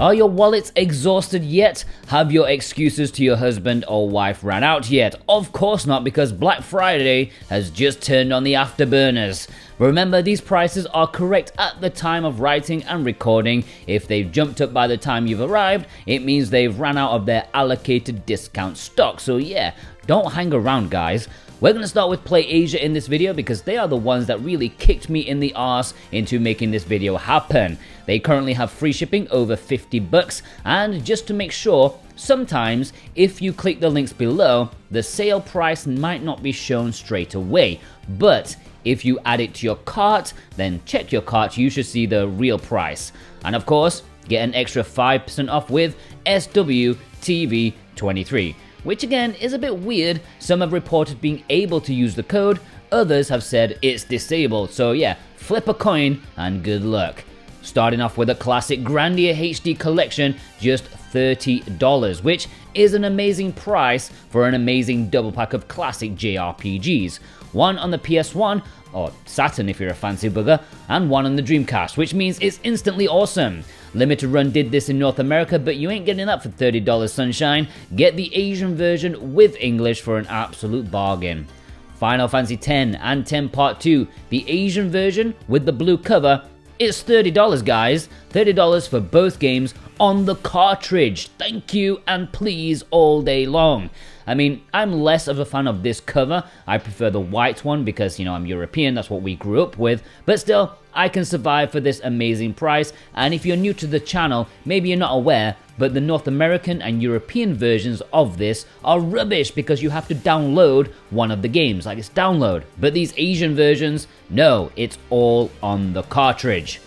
Are your wallets exhausted yet? Have your excuses to your husband or wife ran out yet? Of course not, because Black Friday has just turned on the afterburners. Remember, these prices are correct at the time of writing and recording. If they've jumped up by the time you've arrived, it means they've ran out of their allocated discount stock. So yeah, don't hang around, guys. We're going to start with Play Asia in this video because they are the ones that really kicked me in the arse into making this video happen. They currently have free shipping over $50, and just to make sure, sometimes if you click the links below, the sale price might not be shown straight away, but if you add it to your cart, then check your cart, you should see the real price. And of course, get an extra 5% off with SWTV23. Which again is a bit weird. Some have reported being able to use the code, others have said it's disabled, so yeah, flip a coin and good luck. Starting off with a classic Grandia HD Collection, just $30, which is an amazing price for an amazing double pack of classic JRPGs. One on the PS1, or Saturn if you're a fancy bugger, and one on the Dreamcast, which means it's instantly awesome. Limited Run did this in North America, but you ain't getting that for $30, sunshine. Get the Asian version with English for an absolute bargain. Final Fantasy X and 10 Part 2, the Asian version with the blue cover, it's $30, guys. $30 for both games on the cartridge. Thank you and please all day long. I mean, I'm less of a fan of this cover. I prefer the white one because, you know, I'm European, that's what we grew up with. But still, I can survive for this amazing price. And if you're new to the channel, maybe you're not aware, but the North American and European versions of this are rubbish because you have to download one of the games, like it's download. But these Asian versions, no, it's all on the cartridge.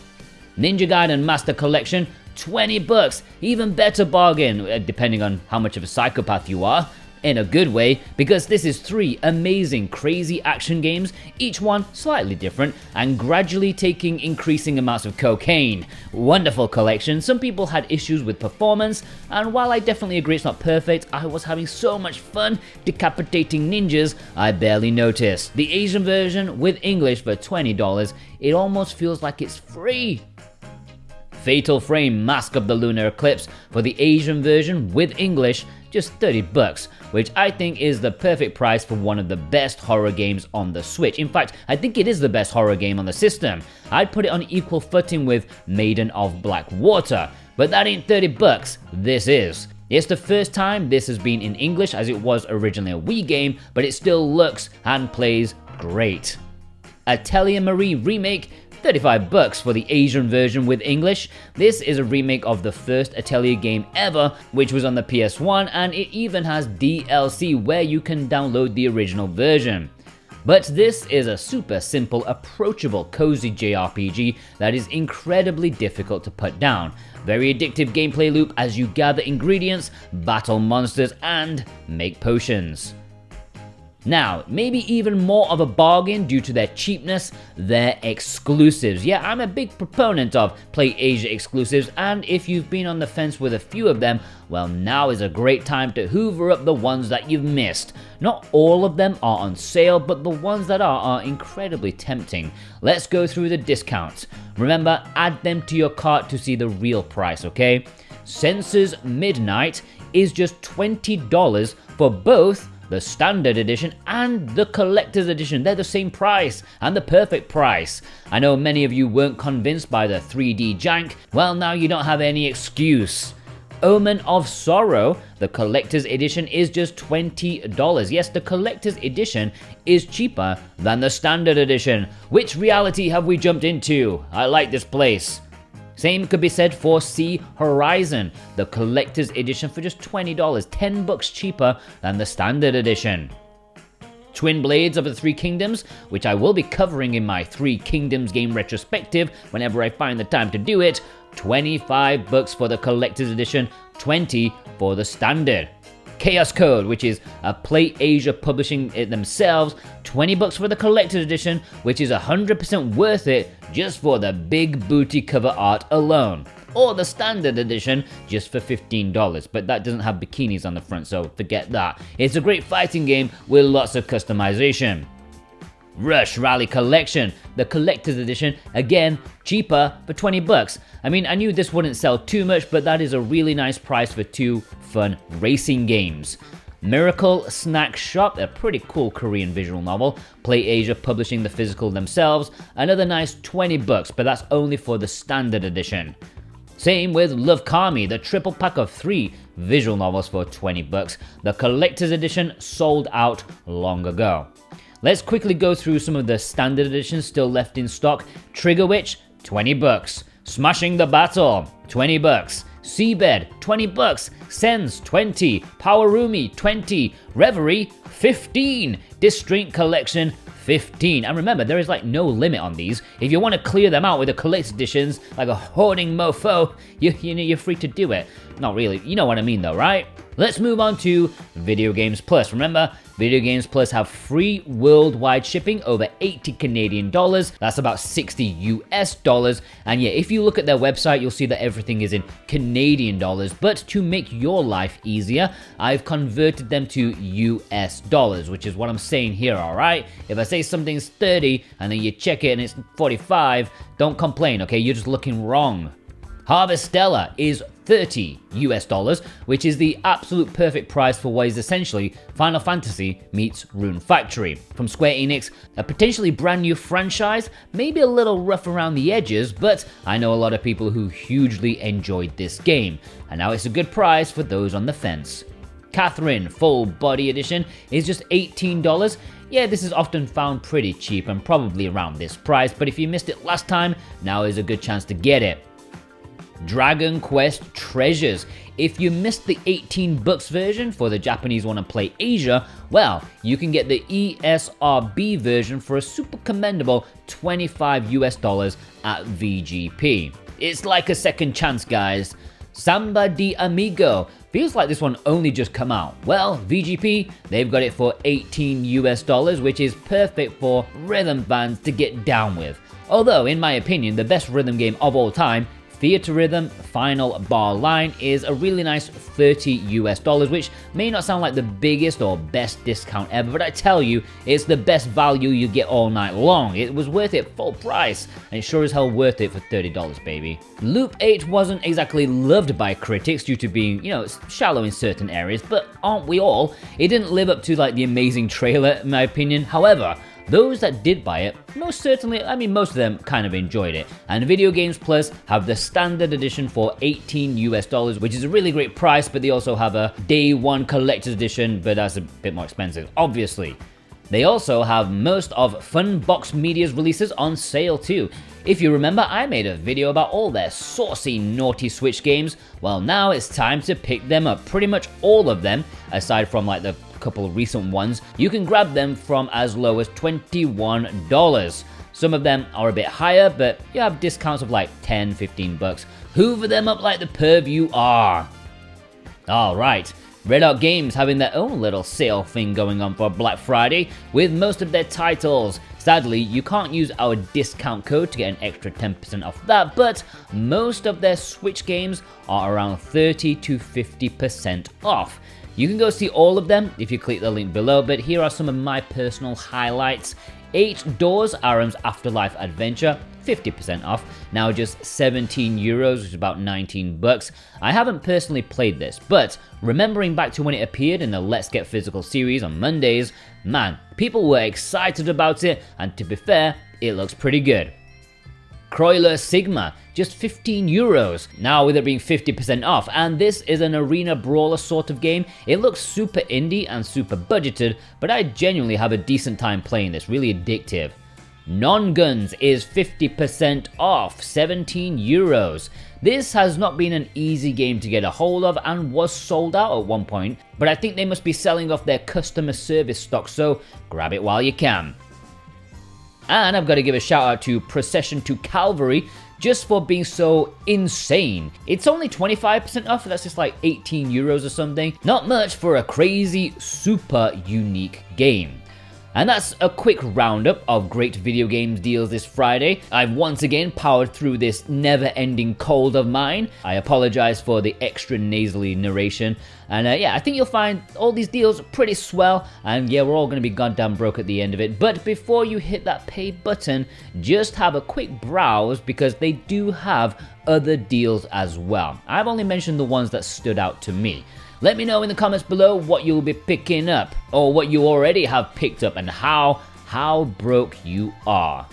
Ninja Gaiden Master Collection, $20, even better bargain, depending on how much of a psychopath you are. In a good way, because this is 3 amazing crazy action games, each one slightly different and gradually taking increasing amounts of cocaine. Wonderful collection. Some people had issues with performance, and while I definitely agree it's not perfect, I was having so much fun decapitating ninjas I barely noticed. The Asian version with English for $20, it almost feels like it's free. Fatal Frame Mask of the Lunar Eclipse for the Asian version with English, just $30, which I think is the perfect price for one of the best horror games on the Switch. In fact, I think it is the best horror game on the system. I'd put it on equal footing with Maiden of Black Water, but that ain't $30, this is. It's the first time this has been in English, as it was originally a Wii game, but it still looks and plays great. Atelier Remake, $35 for the Asian version with English. This is a remake of the first Atelier game ever, which was on the PS1, and it even has DLC where you can download the original version. But this is a super simple, approachable, cozy JRPG that is incredibly difficult to put down. Very addictive gameplay loop as you gather ingredients, battle monsters, and make potions. Now, maybe even more of a bargain due to their cheapness, their exclusives. Yeah, I'm a big proponent of Play Asia exclusives, and if you've been on the fence with a few of them, well, now is a great time to hoover up the ones that you've missed. Not all of them are on sale, but the ones that are incredibly tempting. Let's go through the discounts. Remember, add them to your cart to see the real price, okay? Censor's Midnight is just $20 for both the standard edition and the collector's edition. They're the same price and the perfect price. I know many of you weren't convinced by the 3D jank. Well, now you don't have any excuse. Omen of Sorrow, the collector's edition, is just $20. Yes, the collector's edition is cheaper than the standard edition. Which reality have we jumped into? I like this place. Same could be said for Sea Horizon, the collector's edition for just $20, $10 cheaper than the standard edition. Twin Blades of the Three Kingdoms, which I will be covering in my Three Kingdoms game retrospective whenever I find the time to do it, $25 for the collector's edition, $20 for the standard. Chaos Code, which is a Play Asia publishing it themselves, $20 for the collector's edition, which is 100% worth it just for the big booty cover art alone. Or the standard edition just for $15, but that doesn't have bikinis on the front, so forget that. It's a great fighting game with lots of customization. Rush Rally Collection, the collector's edition, again, cheaper for 20 bucks. I mean, I knew this wouldn't sell too much, but that is a really nice price for two fun racing games. Miracle Snack Shop, a pretty cool Korean visual novel. Play Asia publishing the physical themselves, another nice 20 bucks, but that's only for the standard edition. Same with LoveKami, the triple pack of 3 visual novels for 20 bucks. The collector's edition sold out long ago. Let's quickly go through some of the standard editions still left in stock. Trigger Witch, 20 bucks. Smashing the Battle, 20 bucks. Seabed, 20 bucks. Sense, 20. Power Roomy, 20. Reverie, 15. Distraint Collection, 15. And remember, there is like no limit on these. If you want to clear them out with the collector's editions, like a hoarding mofo, you're free to do it. Not really, you know what I mean though, right? Let's move on to Video Games Plus. Remember, Video Games Plus have free worldwide shipping over 80 Canadian dollars. That's about 60 US dollars. And yeah, if you look at their website, you'll see that everything is in Canadian dollars. But to make your life easier, I've converted them to US dollars, which is what I'm saying here, alright? If I say something's 30 and then you check it and it's 45, don't complain, okay? You're just looking wrong. Harvestella is 30 US dollars, which is the absolute perfect price for what is essentially Final Fantasy meets Rune Factory. From Square Enix, a potentially brand new franchise, maybe a little rough around the edges, but I know a lot of people who hugely enjoyed this game, and now it's a good price for those on the fence. Catherine Full Body Edition is just $18. Yeah, this is often found pretty cheap and probably around this price, but if you missed it last time, now is a good chance to get it. Dragon Quest Treasures. If you missed the 18 bucks version for the Japanese Wanna Play Asia, well, you can get the ESRB version for a super commendable 25 US dollars at VGP. It's like a second chance, guys. Samba De Amigo. Feels like this one only just come out. Well, VGP, they've got it for 18 US dollars, which is perfect for rhythm fans to get down with. Although, in my opinion, the best rhythm game of all time, Threatrhythm Final Bar Line, is a really nice 30 US dollars, which may not sound like the biggest or best discount ever, but I tell you, it's the best value you get all night long. It was worth it full price, and it's sure as hell worth it for $30, baby. Loop 8 wasn't exactly loved by critics due to being, shallow in certain areas, but aren't we all? It didn't live up to like the amazing trailer, in my opinion. However, those that did buy it, most of them kind of enjoyed it. And Video Games Plus have the standard edition for 18 US dollars, which is a really great price, but they also have a day one collector's edition, but that's a bit more expensive, obviously. They also have most of Funbox Media's releases on sale too. If you remember, I made a video about all their saucy, naughty Switch games. Well, now it's time to pick them up. Pretty much all of them, aside from like the couple of recent ones, you can grab them from as low as $21. Some of them are a bit higher, but you have discounts of like 10, 15 bucks. Hoover them up like the perv you are. Alright, Red Hot Games having their own little sale thing going on for Black Friday with most of their titles. Sadly, you can't use our discount code to get an extra 10% off that, but most of their Switch games are around 30 to 50% off. You can go see all of them if you click the link below, but here are some of my personal highlights. 8 Doors, Aram's Afterlife Adventure, 50% off, now just 17 euros, which is about 19 bucks. I haven't personally played this, but remembering back to when it appeared in the Let's Get Physical series on Mondays, man, people were excited about it, and to be fair, it looks pretty good. Croiler Sigma, just 15 euros, now with it being 50% off, and this is an arena brawler sort of game. It looks super indie and super budgeted, but I genuinely have a decent time playing this, really addictive. Non-Guns is 50% off, 17 euros. This has not been an easy game to get a hold of and was sold out at one point, but I think they must be selling off their customer service stock, so grab it while you can. And I've got to give a shout out to Procession to Calvary just for being so insane. It's only 25% off, that's just like 18 euros or something. Not much for a crazy, super unique game. And that's a quick roundup of great video games deals this Friday. I've once again powered through this never-ending cold of mine. I apologize for the extra nasally narration. And yeah, I think you'll find all these deals pretty swell. And yeah, we're all going to be goddamn broke at the end of it. But before you hit that pay button, just have a quick browse because they do have other deals as well. I've only mentioned the ones that stood out to me. Let me know in the comments below what you'll be picking up, or what you already have picked up and how broke you are.